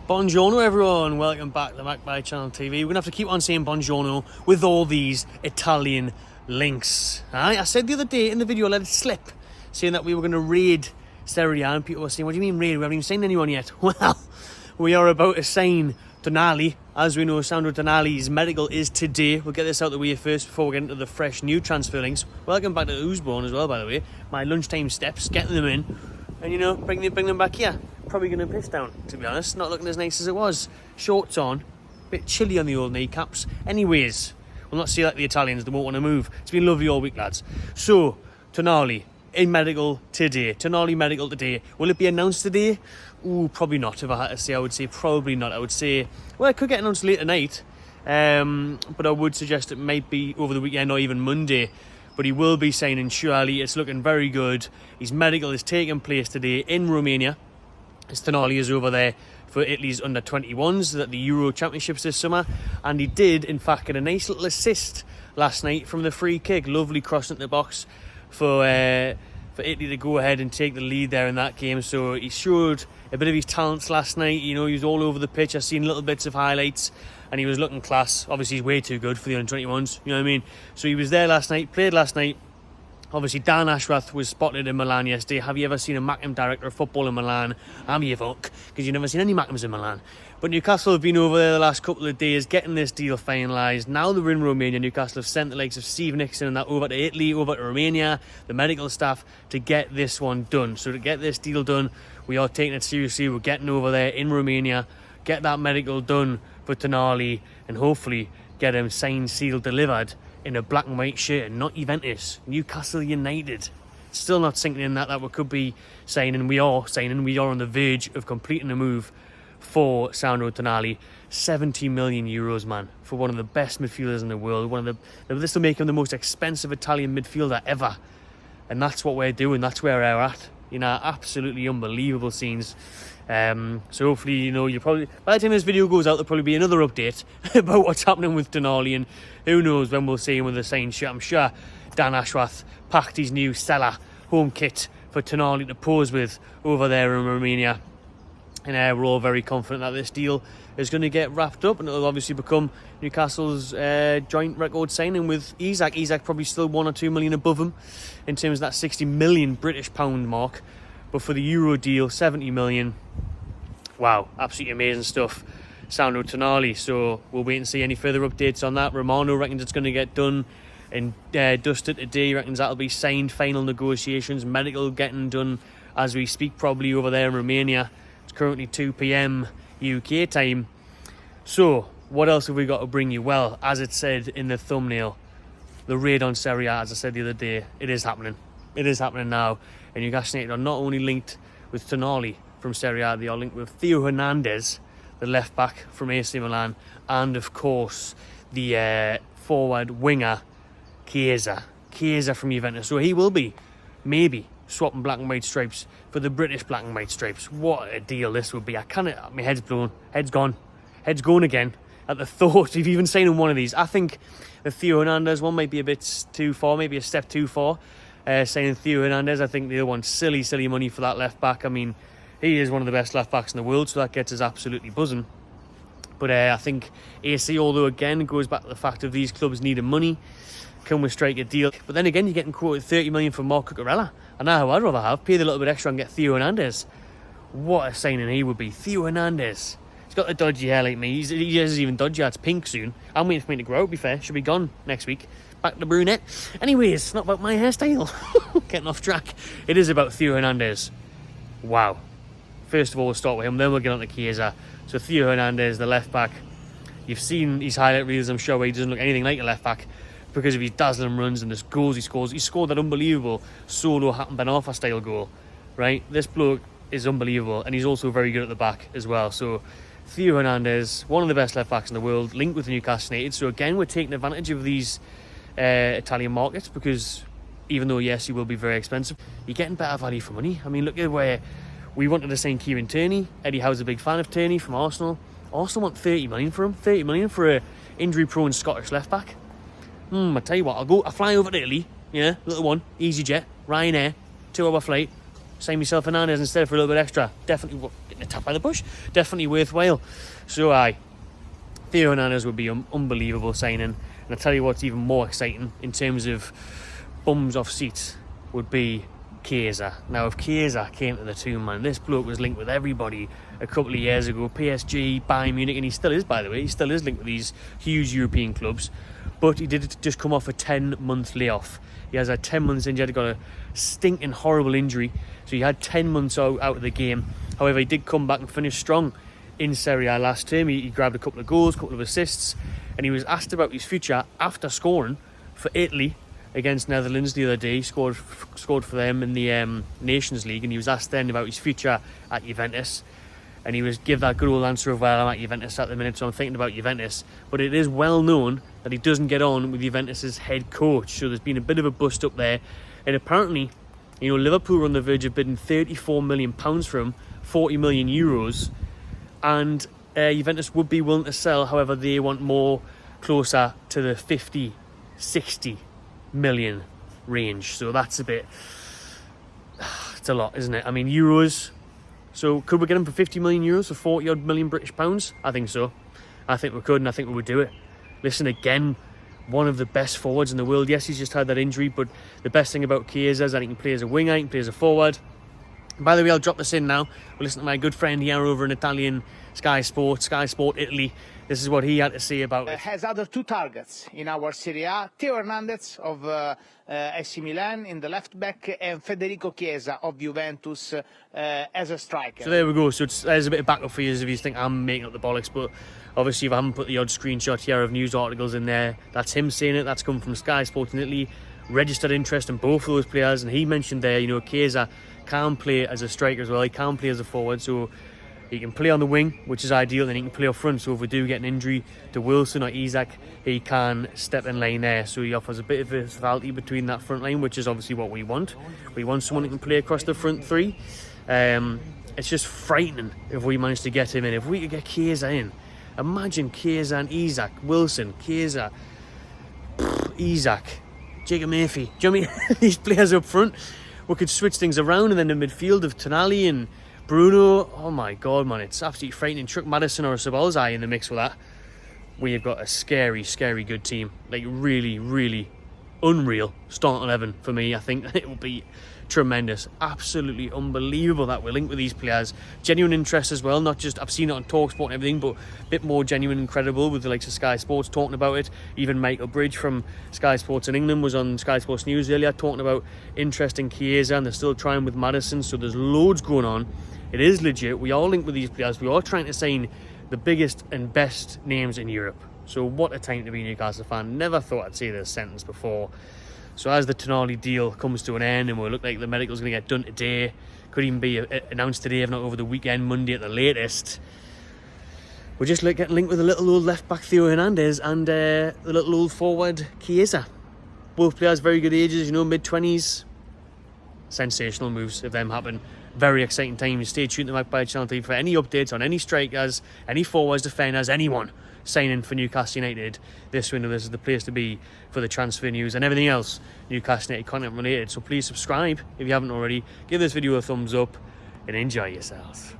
Buongiorno everyone, welcome back to Magpie Channel TV. We're going to have to keep on saying buongiorno with all these Italian links. I said the other day in the video, I let it slip, saying that we were going to raid Serie A, and people were saying, what do you mean raid? We haven't even signed anyone yet. Well, we are about to sign Tonali. As we know, Sandro Tonali's medical is today. We'll get this out of the way first before we get into the fresh new transfer links. Welcome back to Oosborn as well, by the way. My lunchtime steps, getting them in. And, you know, bring them back here. Probably going to piss down, to be honest. Not looking as nice as it was. Shorts on. Bit chilly on the old kneecaps. Anyways, we'll not see like the Italians. They won't want to move. It's been lovely all week, lads. So, Tonali in medical today. Tonali medical today. Will it be announced today? Ooh, probably not. If I had to say, I would say probably not. I would say, well, it could get announced late tonight. But I would suggest it might be over the weekend or even Monday. But he will be signing surely. It's looking very good. His medical is taking place today in Romania. His Tonali is over there for Italy's under-21s at the Euro Championships this summer. And he did, in fact, get a nice little assist last night from the free kick. Lovely cross into the box for Italy to go ahead and take the lead there in that game. So he showed a bit of his talents last night. You know, he was all over the pitch. I've seen little bits of highlights. And he was looking class. Obviously, he's way too good for the under-21s. You know what I mean? So he was there last night, played last night. Obviously, Dan Ashworth was spotted in Milan yesterday. Have you ever seen a Mackem director of football in Milan? I'm your fuck, because you've never seen any Mackems in Milan. But Newcastle have been over there the last couple of days, getting this deal finalised. Now they're in Romania. Newcastle have sent the likes of Steve Nixon and that over to Italy, over to Romania, the medical staff, to get this one done. So to get this deal done, we are taking it seriously. We're getting over there in Romania, get that medical done for Tonali, and hopefully get him signed, sealed, delivered in a black and white shirt, and not Juventus, Newcastle United. Still not sinking in that we could be signing. We are on the verge of completing a move for Sandro Tonali. 70 million euros, man, for one of the best midfielders in the world. This will make him the most expensive Italian midfielder ever, and that's what we're doing. That's where we're at. You know, absolutely unbelievable scenes. So hopefully, you know, by the time this video goes out, there'll probably be another update about what's happening with Tonali, and who knows when we'll see him with a signed shirt. I'm sure Dan Ashworth packed his new Stella home kit for Tonali to pose with over there in Romania, and we're all very confident that this deal is going to get wrapped up, and it'll obviously become Newcastle's joint record signing with Isak. Isak probably still 1 or 2 million above him in terms of that 60 million British pound mark. But for the Euro deal, 70 million. Wow, absolutely amazing stuff. Sandro Tonali. So we'll wait and see any further updates on that. Romano reckons it's going to get done and dusted today. He reckons that'll be signed. Final negotiations, medical getting done as we speak, probably over there in Romania. It's currently 2 p.m. UK time. So what else have we got to bring you? Well, as it said in the thumbnail, the raid on Serie A, as I said the other day, it is happening. It is happening now. And Newcastle United are not only linked with Tonali from Serie A, they are linked with Theo Hernandez, the left back from AC Milan, and of course the forward winger Chiesa from Juventus. So he will be maybe swapping black and white stripes for the British black and white stripes. What a deal this would be. My head's blown, head's gone again at the thought of even signing one of these. I think the Theo Hernandez one might be a bit too far, maybe a step too far. Signing Theo Hernandez, I think the other one's silly money for that left back. I mean, he is one of the best left backs in the world, so that gets us absolutely buzzing. But I think AC, although again it goes back to the fact of these clubs needing money, can we strike a deal? But then again, you're getting quoted 30 million for Marc Cucurella. I know who I'd rather have, pay the little bit extra and get Theo Hernandez. What a signing he would be. Theo Hernandez. He's got the dodgy hair like me. He is even dodgy. It's pink soon. I'm waiting for me to grow out, to be fair. Should be gone next week. Back to brunette. Anyways, it's not about my hairstyle. Getting off track. It is about Theo Hernandez. Wow. First of all, we'll start with him, then we'll get on to Chiesa. So Theo Hernandez, the left back. You've seen his highlight reels, I'm sure, where he doesn't look anything like a left back because of his dazzling runs and the goals he scores. He scored that unbelievable solo Hatem Ben Arfa style goal, right? This bloke is unbelievable, and he's also very good at the back as well. So Theo Hernandez, one of the best left backs in the world, linked with Newcastle United. So again, we're taking advantage of these Italian markets, because even though yes, he will be very expensive, you're getting better value for money. I mean, look at where we wanted to sign Kieran Tierney. Eddie Howe's a big fan of Tierney from Arsenal. Arsenal want 30 million for him. 30 million for a injury-prone Scottish left back. I tell you what, I'll fly over to Italy. Yeah, little one, EasyJet, Ryanair, 2-hour flight. sign myself Hernandez instead for a little bit extra. Definitely getting a tap by the bush. Definitely worthwhile. So Theo Hernandez would be unbelievable signing. And I tell you what's even more exciting in terms of bums off seats would be Chiesa. Now, if Chiesa came to the team, man, this bloke was linked with everybody a couple of years ago. PSG, Bayern Munich, and he still is, by the way. He still is linked with these huge European clubs. But he did just come off a 10-month layoff. He has had 10 months injured. He got a stinking, horrible injury. So he had 10 months out of the game. However, he did come back and finish strong in Serie A last term. He grabbed a couple of goals, a couple of assists. And he was asked about his future after scoring for Italy against Netherlands the other day. He scored for them in the Nations League, and he was asked then about his future at Juventus, and he was give that good old answer of, well, I'm at Juventus at the minute, so I'm thinking about Juventus. But it is well known that he doesn't get on with Juventus's head coach, so there's been a bit of a bust up there. And apparently, you know, Liverpool are on the verge of bidding £34 million for him, 40 million euros, and Juventus would be willing to sell. However, they want more, closer to the 50, 60 million range. So that's a bit, it's a lot, isn't it? I mean, euros. So could we get him for 50 million euros, for 40 odd million British pounds? I think so. I think we could, and I think we would do it. Listen, again, one of the best forwards in the world. Yes, he's just had that injury, but the best thing about Chiesa is that he can play as a winger, he can play as a forward. By the way, I'll drop this in now. We'll listen to my good friend here over in Italian Sky Sport Italy. This is what he had to say about it. Has other two targets in our Serie A. Theo Hernandez of AC Milan in the left back, and Federico Chiesa of Juventus as a striker. So there we go. So there's a bit of backup for you if you think I'm making up the bollocks. But obviously, if I haven't put the odd screenshot here of news articles in there, that's him saying it. That's come from Sky Sports in Italy. Registered interest in both of those players. And he mentioned there, you know, Chiesa can play as a striker as well. He can play as a forward. So he can play on the wing, which is ideal, and he can play up front. So if we do get an injury to Wilson or Isaac, he can step in line there. So he offers a bit of versatility between that front line, which is obviously what we want. We want someone who can play across the front three. It's just frightening if we manage to get him in. If we could get Chiesa in, imagine Chiesa and Isaac, Wilson, Chiesa, Isaac, Jacob Murphy. Do you know what I mean? These players up front, we could switch things around, and then the midfield of Tonali and Bruno, oh my God, man, it's absolutely frightening. Chuck Madison or a Sabalzai in the mix with that. We have got a scary, scary good team. Like, really, really unreal start 11 for me. I think it will be tremendous. Absolutely unbelievable that we're linked with these players. Genuine interest as well, not just, I've seen it on TalkSport and everything, but a bit more genuine and credible with the likes of Sky Sports talking about it. Even Michael Bridge from Sky Sports in England was on Sky Sports News earlier talking about interest in Chiesa, and they're still trying with Madison, so there's loads going on. It is legit. We are linked with these players. We are trying to sign the biggest and best names in Europe. So what a time to be a Newcastle fan. Never thought I'd say this sentence before. So as the Tonali deal comes to an end, and we look like the medical's going to get done today, could even be announced today, if not over the weekend, Monday at the latest, we're just getting linked with a little old left back Theo Hernandez and the little old forward Chiesa. Both players very good ages, you know, mid-20s. Sensational moves if them happen. Very exciting times. Stay tuned to Magpie Channel TV for any updates on any strikers, any forwards, defenders, anyone signing for Newcastle United this window. This is the place to be for the transfer news and everything else Newcastle United content related. So please subscribe if you haven't already. Give this video a thumbs up and enjoy yourselves.